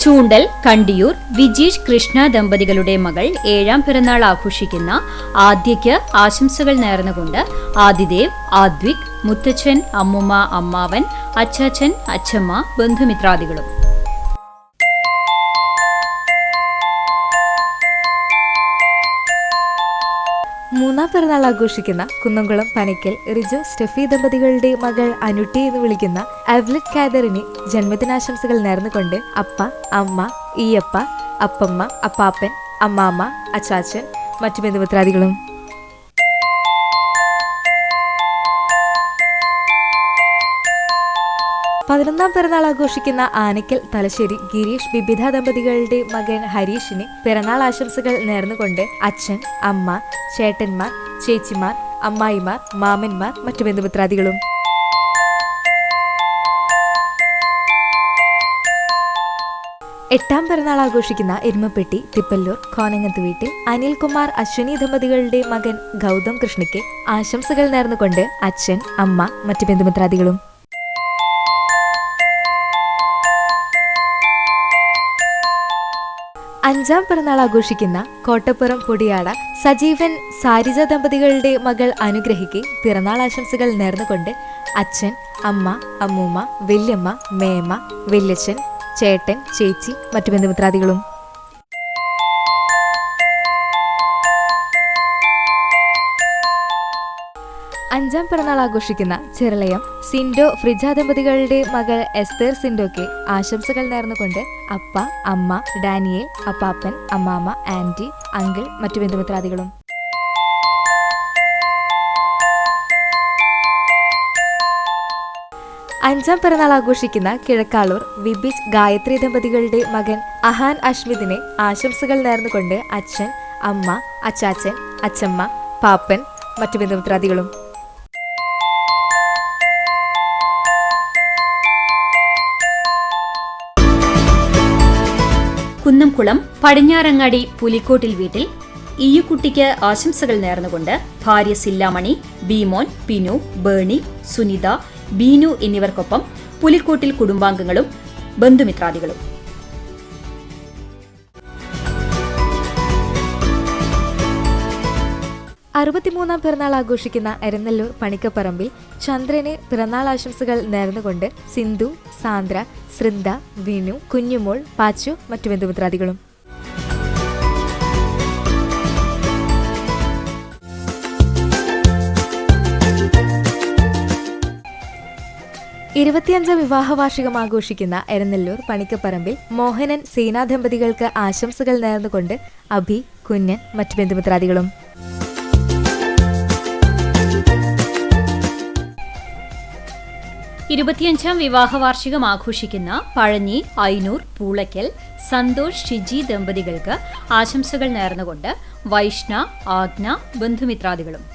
ചൂണ്ടൽ കണ്ടിയൂർ വിജീഷ് കൃഷ്ണ ദമ്പതികളുടെ മകൾ 7ാം പിറന്നാൾ ആഘോഷിക്കുന്ന ആദ്യയ്ക്ക് ആശംസകൾ നേർന്നുകൊണ്ട് ആദിദേവ്, ആദ്വിക്, മുത്തച്ഛൻ, അമ്മുമ്മ, അമ്മാവൻ, അച്ചാച്ചൻ, അച്ചമ്മ, ബന്ധുമിത്രാദികളും. മൂന്നാം പിറന്നാൾ ആഘോഷിക്കുന്ന കുന്നംകുളം പനയ്ക്കൽ റിജു സ്റ്റെഫി ദമ്പതികളുടെ മകൾ അനുട്ടി എന്ന് വിളിക്കുന്ന അവ്ലറ്റ് കാദറിന് ജന്മദിനാശംസകൾ നേർന്നുകൊണ്ട് അപ്പ, അമ്മ, ഈയപ്പ, അപ്പമ്മ, അപ്പാപ്പൻ, അമ്മാമ്മ, അച്ചാച്ചൻ, മറ്റു ബന്ധുമിത്രാദികളും. പതിനൊന്നാം പിറന്നാൾ ആഘോഷിക്കുന്ന ആനയ്ക്കൽ തലശ്ശേരി ഗിരീഷ് ബിബിധ ദമ്പതികളുടെ മകൻ ഹരീഷിന് പിറന്നാൾ ആശംസകൾ നേർന്നുകൊണ്ട് അച്ഛൻ, അമ്മ, ചേട്ടന്മാർ, ചേച്ചിമാർ, അമ്മായിമാർ, മാമന്മാർ, മറ്റു ബന്ധുമിത്രാദികളും. എട്ടാം പിറന്നാൾ ആഘോഷിക്കുന്ന എരുമപ്പെട്ടി തിപ്പല്ലൂർ കോനങ്ങത്ത് വീട്ടിൽ അനിൽകുമാർ അശ്വിനി ദമ്പതികളുടെ മകൻ ഗൗതം കൃഷ്ണയ്ക്ക് ആശംസകൾ നേർന്നുകൊണ്ട് അച്ഛൻ, അമ്മ, മറ്റു ബന്ധുമിത്രാദികളും. അഞ്ചാം പിറന്നാൾ ആഘോഷിക്കുന്ന കോട്ടപ്പുറം പൊടിയാട സജീവൻ സാരിജ ദമ്പതികളുടെ മകൾ അനുഗ്രഹിക്ക് പിറന്നാൾ ആശംസകൾ നേർന്നുകൊണ്ട് അച്ഛൻ, അമ്മ, അമ്മൂമ്മ, വല്യമ്മ, മേമ്മ, വല്യച്ഛൻ, ചേട്ടൻ, ചേച്ചി, മറ്റു ബന്ധുമിത്രാദികളും. അഞ്ചാം പിറന്നാൾ ആഘോഷിക്കുന്ന ചെറളയം സിൻഡോ ഫ്രിജ ദമ്പതികളുടെ മകൾ എസ്തേർ സിൻഡോയ്ക്ക് ആശംസകൾ നേർന്നുകൊണ്ട് അപ്പ, അമ്മ, ഡാനിയേൽ, അപ്പാപ്പൻ, അമ്മാമ്മ, ആന്റി, അങ്കിൾ, മറ്റു ബന്ധുമിത്രാദികളും. അഞ്ചാം പിറന്നാൾ ആഘോഷിക്കുന്ന കിഴക്കാളൂർ വിബിജ് ഗായത്രി ദമ്പതികളുടെ മകൻ അഹാൻ അഷ്മിദിനെ ആശംസകൾ നേർന്നുകൊണ്ട് അച്ഛൻ, അമ്മ, അച്ചാച്ചൻ, അച്ചമ്മ, പാപ്പൻ, മറ്റു ബന്ധുമിത്രാദികളും. കുന്നംകുളം പടിഞ്ഞാറങ്ങാടി പുലിക്കോട്ടിൽ വീട്ടിൽ ഈയുക്കുട്ടിക്ക് ആശംസകൾ നേർന്നുകൊണ്ട് ഭാര്യ സില്ലാമണി, ബീമോൻ, പിനു, ബേണി, സുനിത, ബീനു എന്നിവർക്കൊപ്പം പുലിക്കോട്ടിൽ കുടുംബാംഗങ്ങളും ബന്ധുമിത്രാദികളും. അറുപത്തിമൂന്നാം പിറന്നാൾ ആഘോഷിക്കുന്ന എരനല്ലൂർ പണിക്കപ്പറമ്പിൽ ചന്ദ്രന് പിറന്നാൾ ആശംസകൾ നേർന്നുകൊണ്ട് സിന്ധു, സാന്ദ്ര, സൃന്ദ, വിനു, കുഞ്ഞുമോൾ, പാച്ചു, മറ്റു ബന്ധുമിത്രാദികളും. ഇരുപത്തിയഞ്ചാം വിവാഹ വാർഷികം ആഘോഷിക്കുന്ന എരനല്ലൂർ പണിക്കപ്പറമ്പിൽ മോഹനൻ, സീന ദമ്പതികൾക്ക് ആശംസകൾ നേർന്നുകൊണ്ട് അഭി, കുഞ്ഞൻ, മറ്റു ബന്ധുമിത്രാദികളും. ഇരുപത്തിയഞ്ചാം വിവാഹ വാർഷികം ആഘോഷിക്കുന്ന പഴഞ്ഞി, ഐനൂർ, പൂളയ്ക്കൽ സന്തോഷ്, ഷിജി ദമ്പതികൾക്ക് ആശംസകൾ നേർന്നുകൊണ്ട് വൈഷ്ണ, ആഗ്ന, ബന്ധുമിത്രാദികളും.